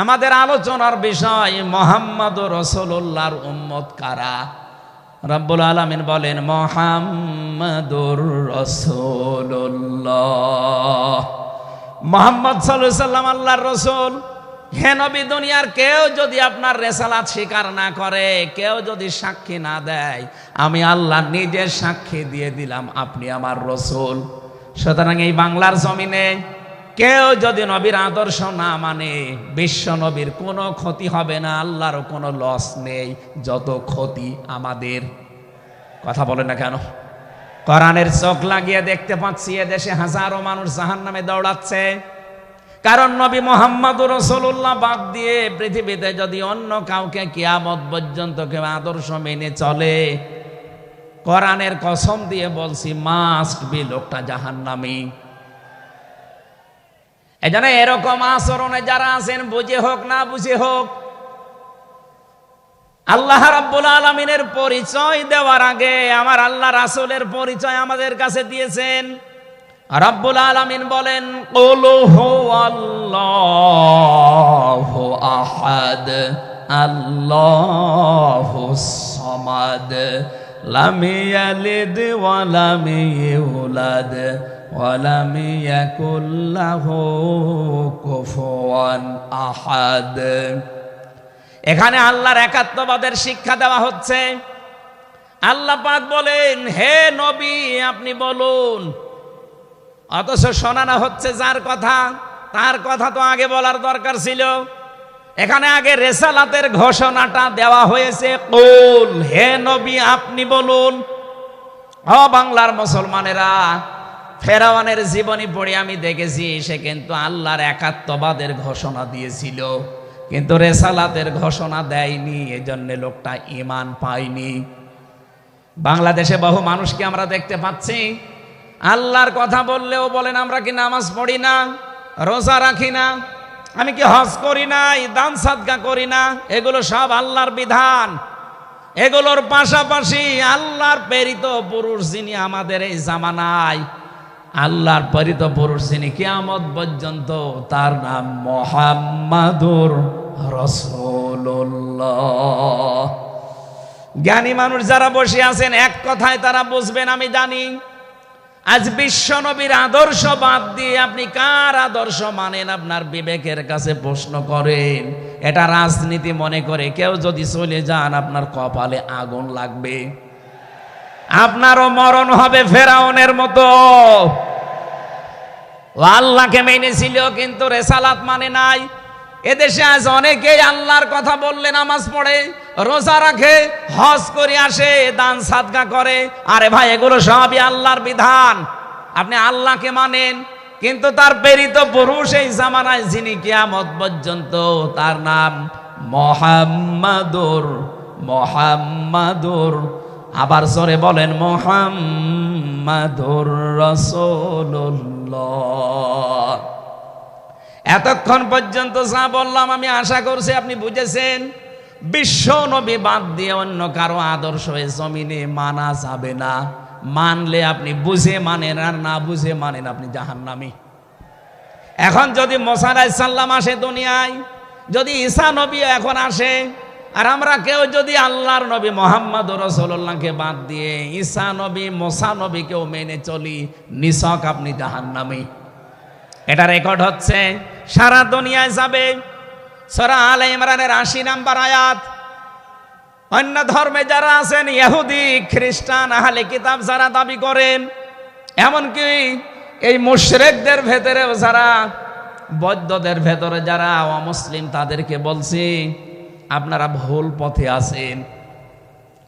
আমাদের আলোচনার বিষয় মুহাম্মদুর রাসূলুল্লাহর উম্মত কারা। রব্বুল আলামিন বলেন মুহাম্মদুর রাসূলুল্লাহ, মুহাম্মদ সাল্লাল্লাহু আলাইহি সাল্লাম আল্লাহর রাসূল। হে নবী, দুনিয়ার কেউ যদি আপনার রিসালাত স্বীকার না করে, কেউ যদি সাক্ষী না দেয়, আমি আল্লাহ নিজে সাক্ষী দিয়ে দিলাম আপনি আমার রাসূল। সুতরাং এই বাংলার জমিনে কেউ যদি নবীর আদর্শ না মানে, বিশ্ব নবীর কোনো ক্ষতি হবে না, আল্লাহরও কোনো লস নেই। যত ক্ষতি আমাদের। কথা বলে না কেন? কোরআনের চোখ লাগিয়ে দেখতে পাচ্ছি এদেশে হাজারো মানুষ জাহান্নামে দৌড়াচ্ছে। কারণ নবী মুহাম্মদুর রাসূলুল্লাহ বাদ দিয়ে পৃথিবীতে যদি অন্য কাউকে কিয়ামত পর্যন্ত কেউ আদর্শ মেনে চলে, কোরআনের কসম দিয়ে বলছি মাস্ট বি লোকটা জাহান্নামী। এজন্য এরকম আচরণে যারা আছেন, বুঝে হোক না বুঝে হোক, আল্লাহ রাব্বুল আলামিনের পরিচয় দেওয়ার আগে আমার আল্লাহ রাসূলের পরিচয় আমাদের কাছে দিয়েছেন। রাব্বুল আলামিন বলেন কুল হুয়াল্লাহু আহাদ আল্লাহুস সামাদ লাম ইয়ালিদ ওয়া লাম ইউলাদ ওয়া লাম ইয়াকুল লাহু কুফুয়ান আহাদ। এখানে আল্লাহর একাত্মবাদের শিক্ষা দেওয়া হচ্ছে। আল্লাহ পাক বলেন হে নবী আপনি বলুন, অথচ শোনানো হচ্ছে যার কথা, তার কথা তো আগে বলার দরকার ছিল। এখানে আগে রিসালাতের ঘোষণাটা দেওয়া হয়েছে, কুল হে নবী আপনি বলুন। ও বাংলার মুসলমানেরা, ফেরাউনের জীবনী পড়ে আমি দেখেছি সে কিন্তু আল্লাহর একাত্মবাদের ঘোষণা দিয়েছিল, কিন্তু রিসালাতের ঘোষণা দেয়নি, এজন্য লোকটা ঈমান পায়নি। বাংলাদেশে বহু মানুষকে আমরা দেখতে পাচ্ছি আল্লাহর কথা বললেও বলেন আমরা কি নামাজ পড়ি না, রোজা রাখি না, আমি কি হজ করি না, দান সাদকা করি না। এগুলো সব আল্লাহর বিধান। এগুলোর পাশাপাশি আল্লাহর প্রেরিত পুরুষ যিনি আমাদের এই জামানায়, আল্লাহর প্রেরিত পুরুষ যিনি কিয়ামত পর্যন্ত, তার নাম মুহাম্মাদুর রাসূলুল্লাহ। জ্ঞানী মানুষ যারা বসে আছেন এক কথায় তারা বুঝবেন আমি জানি। আজ বিশ্ব নবীর আদর্শ বাদ দিয়ে আপনি কার আদর্শ মানেন আপনার বিবেকের কাছে প্রশ্ন করেন। এটা রাজনীতি মনে করে কেউ যদি চলে যান আপনার কপালে আগুন লাগবে, আপনারও মরণ হবে ফেরাউনের মতো। আল্লাহকে মেনেছিল কিন্তু রিসালাত মানে নাই। এদেশে আজ অনেকেই আল্লাহর কথা বললে নামাজ পড়ে, রোজা রাখে, হজ করে আসে, দান সাদকা করে। আরে ভাই এগুলো সবই আল্লাহর বিধান। আপনি আল্লাহকে মানেন, কিন্তু তার প্রেরিত পুরুষ এই জামানায় যিনি কিয়ামত পর্যন্ত, তার নাম মুহাম্মাদুর। আবার জোরে বলেন মুহাম্মাদুর রাসূলুল্লাহ। এতক্ষণ পর্যন্ত যা বললাম আমি আশা করছি আপনি বুঝেছেন। বিশ্ব নবী বাদ দিয়ে অন্য কারো আদর্শ এই জমিনে মানা যাবে না। মানলে আপনি বুঝে মানেন, আর না বুঝে মানেন আপনি জাহান্নামী। এখন যদি মুসা আলাইহিস সালাম আসে দুনিয়ায়, যদি ঈসা নবী এখন আসে, আর আমরা কেউ যদি আল্লাহর নবী মুহাম্মদুর রাসূলুল্লাহকে বাদ দিয়ে ঈসা নবী, মুসা নবীকেও মেনে চলি, নিছক আপনি জাহান্নামী। এটা রেকর্ড হচ্ছে, সারা দুনিয়ায় যাবে। সূরা আলে ইমরানের ৮০ নম্বর আয়াত। অন্য ধর্মে যারা আছেন, ইহুদি, খ্রিস্টান, আহলে কিতাব যারা দাবি করেন, এমনকি এই মুশরিকদের ভেতরেও যারা, বৌদ্ধদের ভেতরে যারা অমুসলিম, তাদেরকে বলছি আপনারা ভুল পথে আছেন।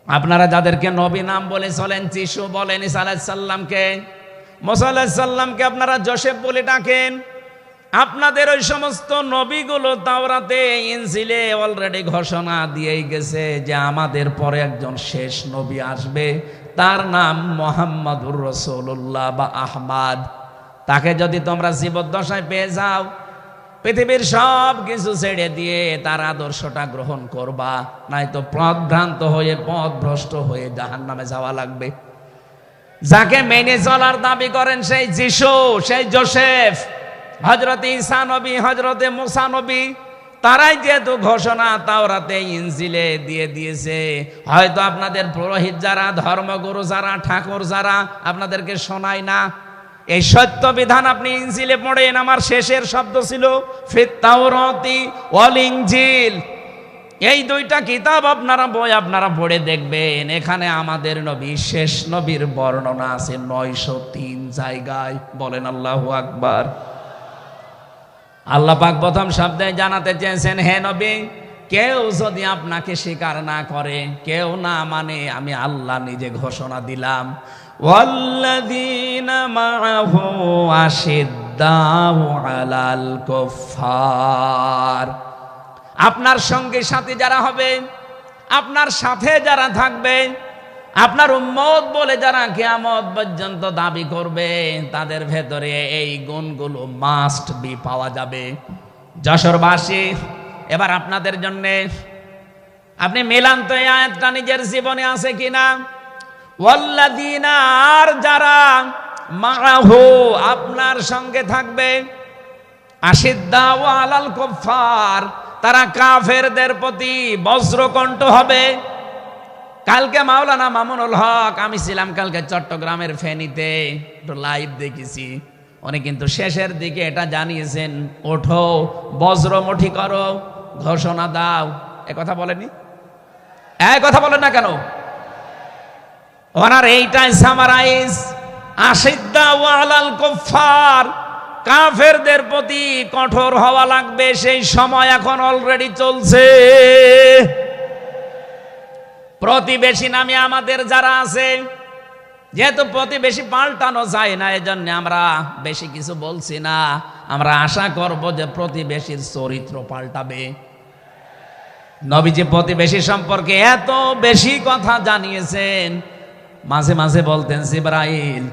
আপনারা যাদেরকে নবী নাম বলে চলেন, যিশু বলেন, ঈসা আলাইহিস সালামকে, মুসা আলাইহিস সালামকে আপনারা যোসেফ বলে ডাকেন। আপনাদের ওই সমস্ত নবীগুলো তাওরাতে, ইনজিলে অলরেডি ঘোষণা দিয়েই গেছে যে আমাদের পরে একজন শেষ নবী আসবে, তার নাম মুহাম্মাদুর রাসূলুল্লাহ বা আহমদ। তাকে যদি তোমরা জীবদ্দশায় পেয়ে যাও, পৃথিবীর সব কিছু ছেড়ে দিয়ে তার আদর্শটা গ্রহণ করবা, নয়তো পথভ্রান্ত হয়ে, পথভ্রষ্ট হয়ে জাহান্নামে যাওয়া লাগবে। যাকে মেনে চলার দাবি করেন সেই যিশু, সেই যোসেফ, হযরত ঈসা নবী, হযরত মুসা নবী, তারাই যেহেতু ঘোষণা তাওরাতে ইনজিলে দিয়ে দিয়েছে, হয়তো আপনাদের পুরোহিত যারা, ধর্মগুরু যারা, ঠাকুর যারা আপনাদেরকে শোনায় না। এই সত্য বিধান আপনি ইনজিলে পড়েন। আমার শেষের শব্দ ছিল ফিত তাওরাতি ওয়াল ইনজিল। এই দুইটা কিতাব আপনারা পড়ে দেখবেন, এখানে আমাদের নবী শেষ নবীর বর্ণনা আছে 903 জায়গায়। বলেন আল্লাহু আকবার। আল্লাহ পাক প্রথম শব্দে জানাতে চেয়েছেন, হে নবী, কেউ যদি আপনাকে স্বীকার না করে, কেউ না মানে, আমি আল্লাহ নিজে ঘোষণা দিলাম, ওয়াল্লাযীনা মাআহু আশিদ্দাউ আলাল কুফফার। আপনার সঙ্গে সাথে যারা হবে, আপনার সাথে যারা থাকবে, আপনার উম্মত বলে যারা কিয়ামত পর্যন্ত দাবি করবে, তাদের ভেতরে এই গুণগুলো মাস্ট বি পাওয়া যাবে। যশোরবাসী, এবার আপনাদের জন্য আপনি মিলান তো এই আয়াতটা নিজের জীবনে আছে কিনা। ওয়াল্লাযীনা, আর যারা, মাআহু, আপনার সঙ্গে থাকবে, আশিদ্দাউ আলাল কুফফার, তারা কাফেরদের প্রতি বজ্রকণ্ঠ হবে। কালকে মাওলানা মামুনুল হক, আমি ছিলাম কালকে চট্টগ্রামের ফেনীতে, একটু লাইভ দেখেছি। উনি কিন্তু শেষের দিকে এটা জানিয়েছেন, ওঠো বজ্রমুঠি করো, ঘোষণা দাও। এ কথা বলেনি? কথা বলেন না কেন? ওনার এইটাই সামারাইজ, আশিদ্দাউ আলাল কুফফার, কাফেরদের প্রতি কঠোর হওয়া লাগবে। সেই সময় এখন অলরেডি চলছে। প্রতিবেশী নামে আমাদের যারা আছে, যেহেতু প্রতিবেশী পাল্টানো যায় না, এজন্য আমরা বেশি কিছু বলছি না। আমরা আশা করব যে প্রতিবেশীর চরিত্র পাল্টাবে। নবীজি প্রতিবেশী সম্পর্কে এত বেশি কথা জানিয়েছেন, মাঝে মাঝে বলতেন, জিবরাইল,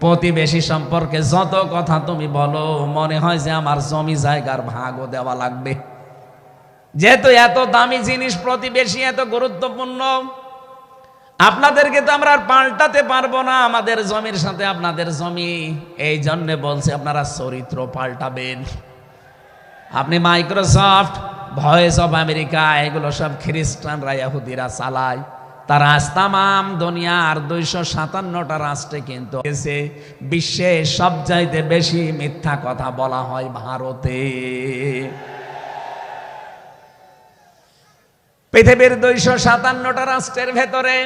প্রতিবেশী সম্পর্কে যত কথা তুমি বলো, মনে হয় যে আমার জমি জায়গার ভাগও দেওয়া লাগবে। যেহেতু এত দামি জিনিস প্রতিবেশী, এত গুরুত্বপূর্ণ, আপনাদেরকে তো আমরা আর পাল্টাতে পারবো না, আমাদের জমির সাথে আপনাদের জমি। এই জন্য বলছে আপনারা চরিত্র পাল্টাবেন। আপনি মাইক্রোসফট, ভয়েস অফ আমেরিকা, এগুলো সব খ্রিস্টানরা, ইহুদিরা চালায়। তারা আজ তামাম দুনিয়ার 257টা রাষ্ট্রে কিন্তু বিশ্বে সবচাইতে বেশি মিথ্যা কথা বলা হয় ভারতে। পৃথিবীর 257টা রাষ্ট্রের ভেতরে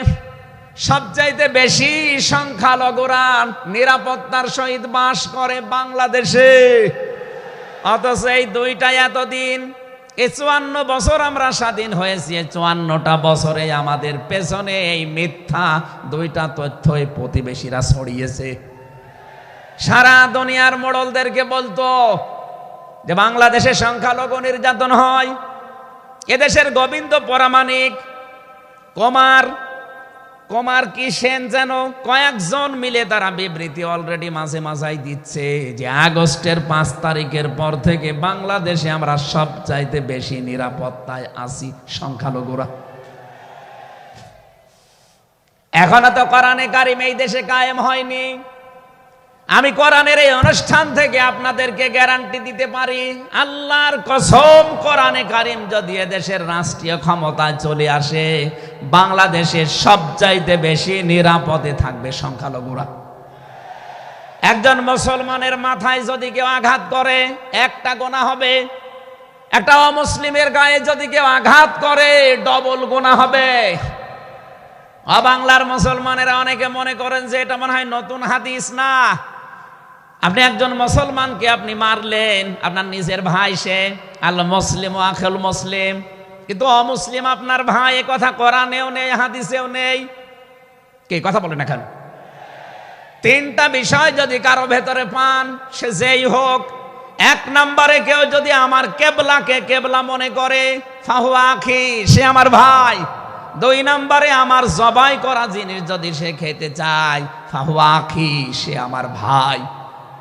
সবচাইতে বেশি সংখ্যালঘুরা নিরাপত্তার সহিত বাস করে বাংলাদেশে। অথচ এই দুইটা এতদিন, 54 বছর আমরা স্বাধীন হয়েছি, 54টা বছরে আমাদের পেছনে এই মিথ্যা দুইটা তথ্যই প্রতিবেশীরা ছড়িয়েছে। সারা দুনিয়ার মোড়লদেরকে বলতো যে বাংলাদেশে সংখ্যালঘু নির্যাতন হয়। এদেশের গোবিন্দ পরামানিক, কুমার কি সেন যেন, কয়েকজন মিলে তারা বিবৃতি অলরেডি মাঝে মাঝাই দিচ্ছে যে আগস্টের 5 তারিখের পর থেকে বাংলাদেশে আমরা সবচাইতে বেশি নিরাপত্তায় আছি সংখ্যালঘুরা। এখনো তো কোরআনে কারিম এই দেশে কায়েম হয়নি। আমি কোরআনের এই অনুষ্ঠান থেকে আপনাদেরকে গ্যারান্টি দিতে পারি, আল্লাহর কসম, কোরআনে কারিম যদি এদেশের রাষ্ট্রীয় ক্ষমতায় চলে আসে, বাংলাদেশের সবচাইতে বেশি নিরাপদে থাকবে সংখ্যালঘুরা। একজন মুসলমানের মাথায় যদি কেউ আঘাত করে, একটা গুনাহ হবে। একটা অমুসলিমের গায়ে যদি কেউ আঘাত করে, ডবল গুনাহ হবে। বাংলার মুসলমানেরা অনেকে মনে করেন যে এটা মনে হয় নতুন হাদিস। না, আপনি একজন মুসলমানকে আপনি মারলেন, আপনার নিজের ভাই, সে আল মুসলিম ও আখুল মুসলিম, কিন্তু অমুসলিম আপনার ভাই। এ কথা কোরআনেও নেই, হাদিসেও নেই। কে কথা বলেন এখন? 3টা বিষয় যদি কারো ভেতরে পান, সে যেই হোক। 1 নম্বরে কেউ যদি আমার কেবলাকে কেবলা মনে করে, ফাহুয়া আখি, সে আমার ভাই। 2 নম্বরে আমার জবাই করা জিনিস যদি সে খেতে চায়, ফাহুয়া আখি, সে আমার ভাই।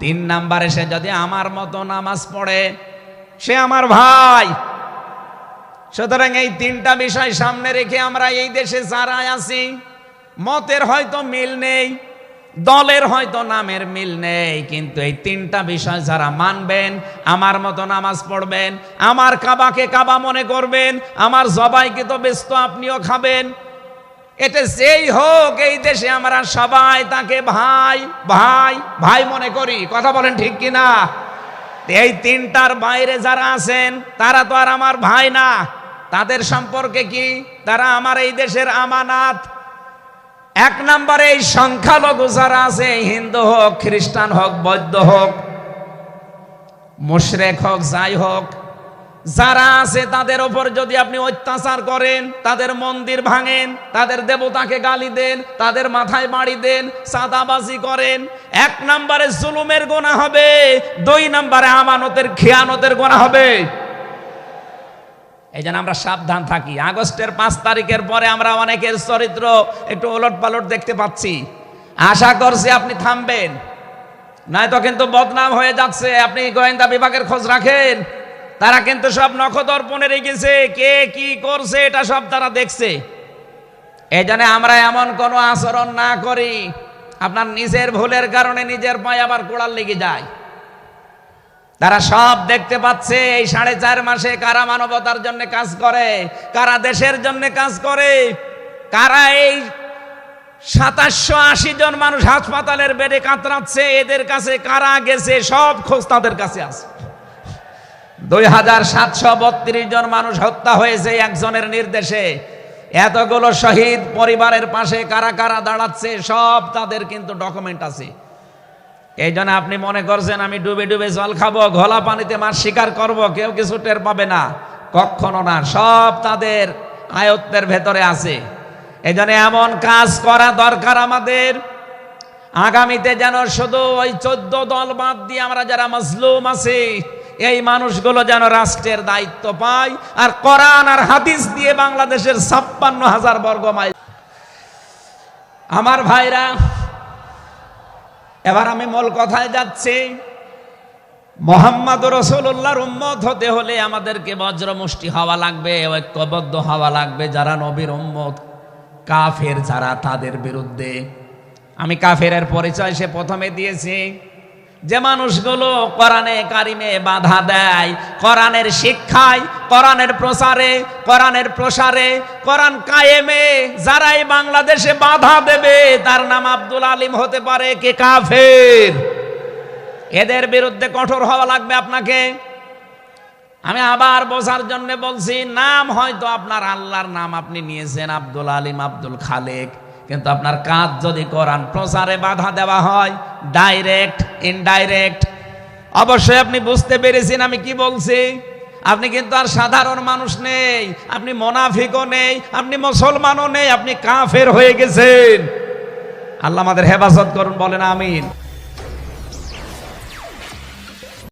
3 নম্বরে সে যদি আমার মতো নামাজ পড়ে, সে আমার ভাই। সুতরাং এই 3টা বিষয় সামনে রেখে আমরা এই দেশে যারা আছি, মতের হয়তো মিল নেই, দলের হয়তো নামের মিল নেই, কিন্তু এই তিনটা বিষয় যারা মানবেন, আমার মতো নামাজ পড়বেন, আমার কাবাকে কাবা মনে করবেন, আমার জবাইকে তো ব্যস্ত আপনিও খাবেন, এটা যেই হোক এই দেশে আমরা সবাই তাকে ভাই ভাই ভাই মনে করি। কথা বলেন ঠিক কিনা? এই তিনটার বাইরে যারা আছেন তারা তো আর আমার ভাই না। তাদের সম্পর্কে কি? তারা আমার এই দেশের আমানাত। এক নম্বরে এই সংখ্যালঘু যারা আছে, হিন্দু হোক, খ্রিস্টান হোক, বৌদ্ধ হোক, মুশরিক হোক, যাই হোক, যারা আছে তাদের ওপর যদি আপনি অত্যাচার করেন, তাদের মন্দির ভাঙেন, তাদের দেবতাকে গালি দেন, তাদের মাথায় বাড়ি দেন, চাঁদাবাজি করেন, এক নম্বরে জুলুমের গুনাহ হবে, দুই নম্বরে আমানতের খেয়ানতের গুনাহ হবে। এই জন্য আমরা সাবধান থাকি। আগস্টের 5 তারিখের পরে আমরা অনেকের চরিত্র একটু ওলট পালট দেখতে পাচ্ছি। আশা করছি আপনি থামবেন, নয়তো কিন্তু বদনাম হয়ে যাচ্ছে। আপনি গোয়েন্দা বিভাগের খোঁজ রাখেন, তারা কিন্তু সব নখদর্পণে রেখেছে, কে কি করছে এটা সব তারা দেখছে। এই জন্য আমরা এমন কোনো আচরণ না করি আপনার নিজের ভুলের কারণে নিজের পায়ে আবার কোড়াল লেগে যায়। তারা সব দেখতে পাচ্ছে এই 4.5 মাসে কারা মানবতার জন্য কাজ করে, কারা দেশের জন্য কাজ করে, কারা এই 2780 জন মানুষ হাসপাতালের বেডে কাতরাচ্ছে, এদের কাছে কারা গেছে সব খোঁজ তাদের কাছে আছে। 2732 জন মানুষ হত্যা হয়েছে একজনের নির্দেশে। এতগুলো শহীদ পরিবারের পাশে কারা কারা দাঁড়াচ্ছে সব তাদের কিন্তু ডকুমেন্ট আছে। এই জন্য আপনি মনে করছেন আমি ডুবে ডুবে জল খাবো, ঘোলা পানিতে মাছ শিকার করব, কেউ কিছু টের পাবে না, কখনো না। সব তাদের আয়ত্তের ভেতরে আছে। এই জন্য এমন কাজ করা দরকার আমাদের, আগামীতে যেন শুধু ওই 14 দল বাদ দিয়ে আমরা যারা মজলুম আছি এই মানুষগুলো যেন রাষ্ট্রের দায়িত্ব পায়, আর কোরআন আর হাদিস দিয়ে বাংলাদেশের 56,000 বর্গ মাইল। আমার ভাইরা, এবার আমি মূল কথায় যাচ্ছি। মুহাম্মদ রাসূলুল্লাহর উম্মত হতে হলে আমাদেরকে বজ্রমুষ্টি হওয়া লাগবে, ঐক্যবদ্ধ হওয়া লাগবে। যারা নবীর উম্মত, কাফের যারা, তাদের বিরুদ্ধে। আমি কাফেরের পরিচয় সে প্রথমে দিয়েছি। যে মানুষগুলো কোরআনে কারিমে বাধা দেয়, কোরআনের শিক্ষায়, কোরআনের প্রচারে, কোরআনের প্রসারে, কোরআন কায়েমে যারাই বাংলাদেশে বাধা দেবে তার নাম আব্দুল আলিম হতে পারে, কে কাফের। এদের বিরুদ্ধে কঠোর হওয়া লাগবে আপনাকে। আমি আবার বোঝার জন্য বলছি, নাম হয়তো আপনার আল্লাহর নাম আপনি নিয়েছেন আব্দুল আলিম, আব্দুল খালেক, কিন্তু আপনার কাজ যদি কোরআন প্রচারে বাধা দেওয়া হয়, ডাইরেক্ট ইনডাইরেক্ট, অবশ্যই আপনি বুঝতে পেরেছেন আমি কি বলছি। আপনি কিন্তু আর সাধারণ মানুষ নেই, আপনি মুনাফিকও নেই, আপনি মুসলমানও নেই, আপনি কাফের হয়ে গেছেন। আল্লাহ আমাদের হেফাজত করুন, বলেন আমিন।